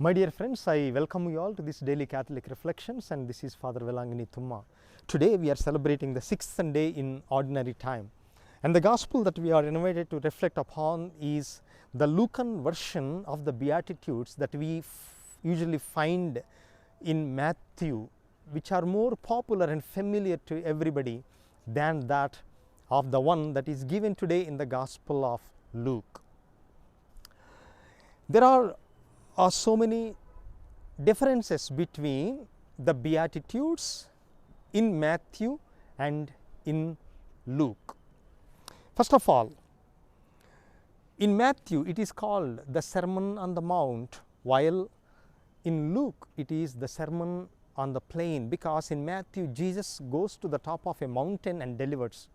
My dear friends, I welcome you all to this daily Catholic reflections, and this is Father Velangani Thumma. Today we are celebrating the 6th Sunday in Ordinary Time, and the Gospel that we are invited to reflect upon is the Lucan version of the Beatitudes that we usually find in Matthew, which are more popular and familiar to everybody than that of the one that is given today in the Gospel of Luke. There are so many differences between the Beatitudes in Matthew and in Luke. First of all, in Matthew it is called the Sermon on the Mount, while in Luke it is the Sermon on the Plain, because in Matthew Jesus goes to the top of a mountain and delivers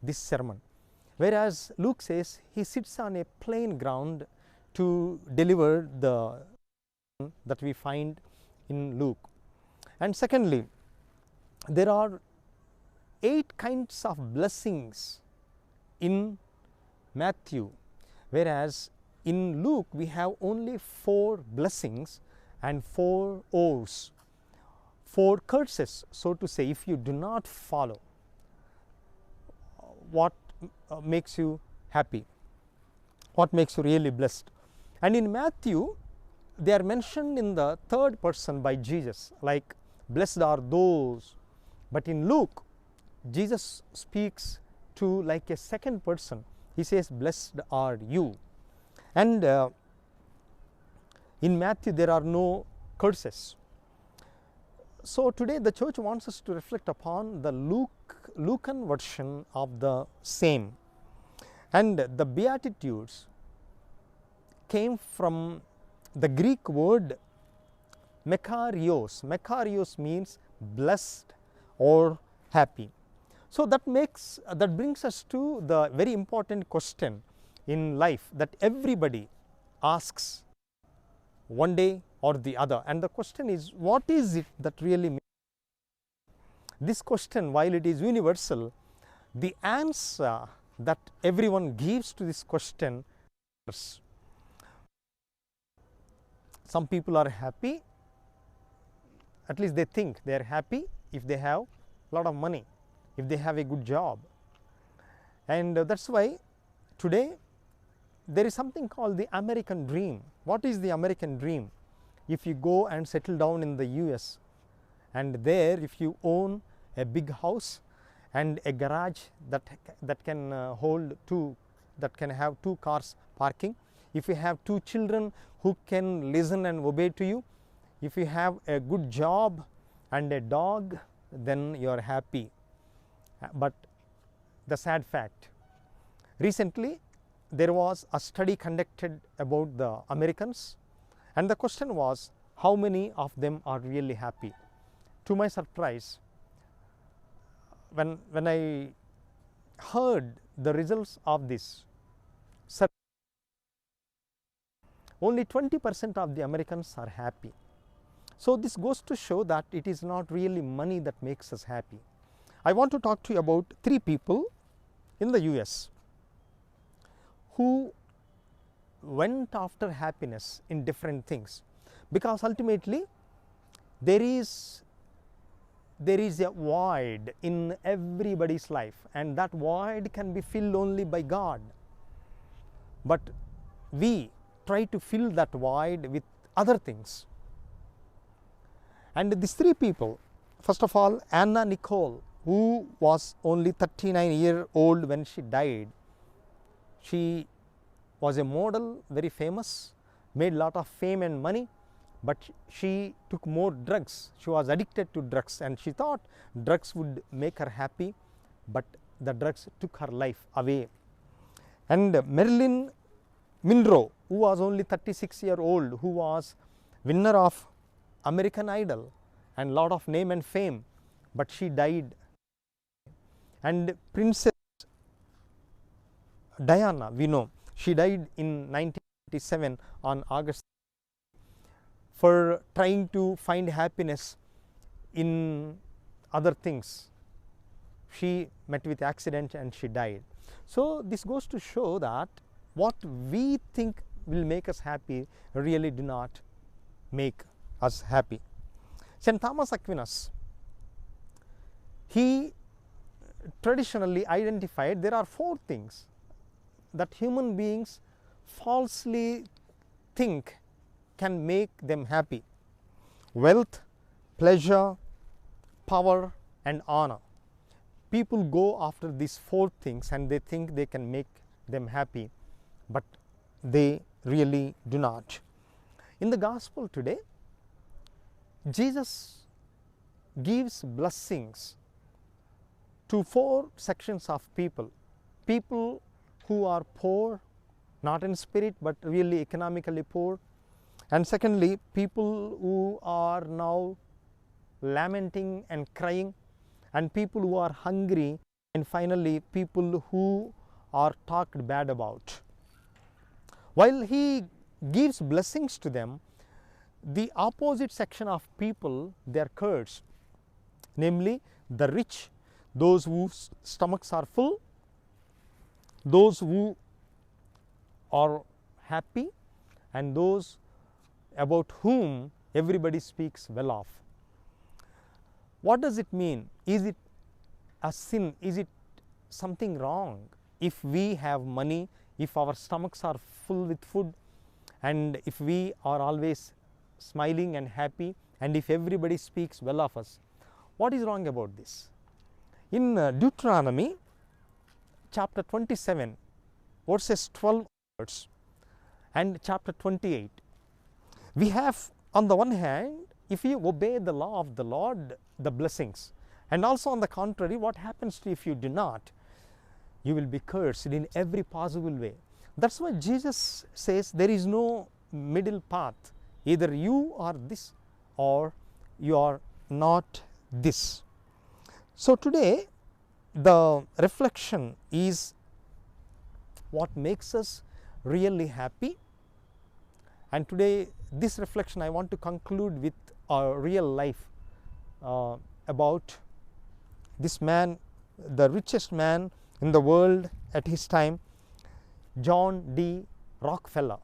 this sermon, whereas Luke says he sits on a plain ground to deliver the that we find in Luke. And secondly, there are 8 kinds of blessings in Matthew, whereas in Luke we have only 4 blessings and 4 woes, 4 curses, so to say, if you do not follow. What makes you happy? What makes you really blessed? And in Matthew, they are mentioned in the third person by Jesus, like blessed are those. But in Luke, Jesus speaks to like a second person. He says, blessed are you. And in Matthew, there are no curses. So today the church wants us to reflect upon the Lucan version of the same. And the Beatitudes came from the Greek word makarios. Makarios means blessed or happy. So that brings us to the very important question in life that everybody asks one day or the other, and the question is, what is it that really makes? This question, while it is universal, the answer that everyone gives to this question is, some people are happy, at least they think they are happy if they have a lot of money, if they have a good job. And that's why today there is something called the American dream. What is the American dream? If you go and settle down in the US, and there if you own a big house and a garage that can have 2 cars parking, if you have 2 children who can listen and obey to you, if you have a good job and a dog, then you are happy. But the sad fact, recently there was a study conducted about the Americans, and the question was, how many of them are really happy? To my surprise, when I heard the results of this survey, only 20% of the Americans are happy. So this goes to show that it is not really money that makes us happy. I want to talk to you about 3 people in the US who went after happiness in different things, because ultimately there is a void in everybody's life, and that void can be filled only by God. But we try to fill that void with other things. And these 3 people, first of all, Anna Nicole, who was only 39 years old when she died. She was a model, very famous, made a lot of fame and money, but she took more drugs. She was addicted to drugs, and she thought drugs would make her happy, but the drugs took her life away. And Marilyn Monroe, who was only 36 years old, who was winner of American Idol and lot of name and fame, but she died. And Princess Diana, we know, she died in 1987 on August, for trying to find happiness in other things. She met with accident and she died. So this goes to show that what we think will make us happy really do not make us happy. St. Thomas Aquinas, he traditionally identified there are 4 things that human beings falsely think can make them happy: wealth, pleasure, power and honor. People go after these 4 things and they think they can make them happy, but they really do not. In the gospel today, Jesus gives blessings to 4 sections of people. People who are poor, not in spirit but really economically poor, and secondly, people who are now lamenting and crying, and people who are hungry, and finally people who are talked bad about. While he gives blessings to them, the opposite section of people, they are cursed, namely the rich, those whose stomachs are full, those who are happy, and those about whom everybody speaks well of. What does it mean? Is it a sin? Is it something wrong if we have money, if our stomachs are full with food, and if we are always smiling and happy, and if everybody speaks well of us? What is wrong about this? In Deuteronomy chapter 27 verses 12 onwards and chapter 28, we have on the one hand, if you obey the law of the Lord, the blessings, and also on the contrary, what happens to if you do not? You will be cursed in every possible way. That's why Jesus says there is no middle path. Either you are this or you are not this. So today the reflection is what makes us really happy, and today this reflection I want to conclude with a real life about this man, the richest man in the world at his time, John D. Rockefeller.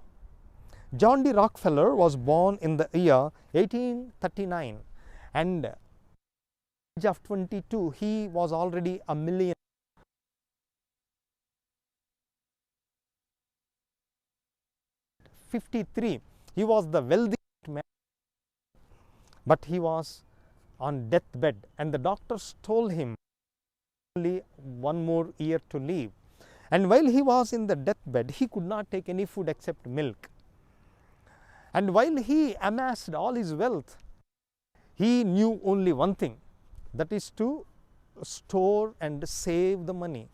John D. Rockefeller was born in the year 1839, and at the age of 22 he was already a millionaire. 53 he was the wealthiest man, but he was on deathbed, and the doctors told him only 1 more year to live. And while he was in the deathbed, he could not take any food except milk. And while he amassed all his wealth, he knew only one thing, that is to store and save the money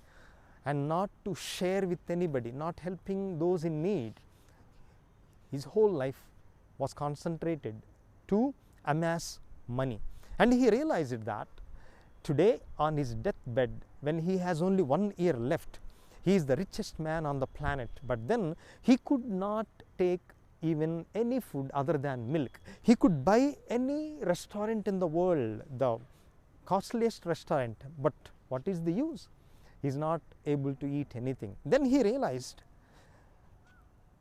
and not to share with anybody, not helping those in need. His whole life was concentrated to amass money. And he realized that today on his deathbed, when he has only 1 year left, he is the richest man on the planet, but then he could not take even any food other than milk. He could buy any restaurant in the world, the costliest restaurant, but what is the use? He is not able to eat anything. Then he realized,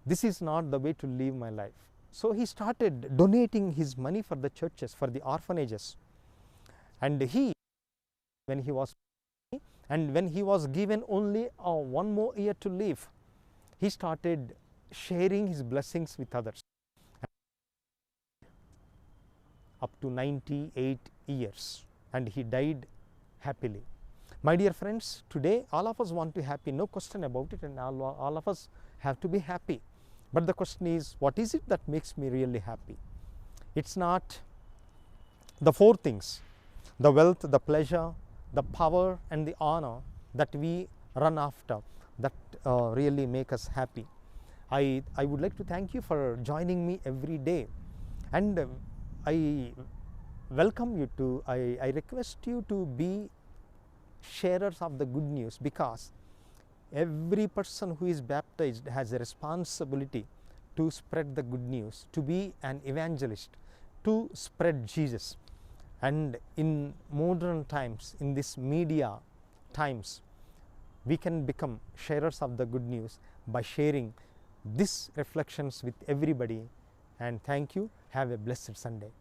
this is not the way to live my life. So he started donating his money for the churches, for the orphanages. And when he was given only 1 more year to live, he started sharing his blessings with others up to 98 years, and he died happily. My dear friends, today all of us want to be happy, no question about it, and all of us have to be happy. But the question is, what is it that makes me really happy? It's not the 4 things, the wealth, the pleasure, the power and the honor that we run after, that really make us happy. I would like to thank you for joining me every day, and I welcome you to, I request you to be sharers of the good news, because every person who is baptized has a responsibility to spread the good news, to be an evangelist, to spread Jesus. And in modern times, in this media times, we can become sharers of the good news by sharing these reflections with everybody, and thank you. Have a blessed Sunday.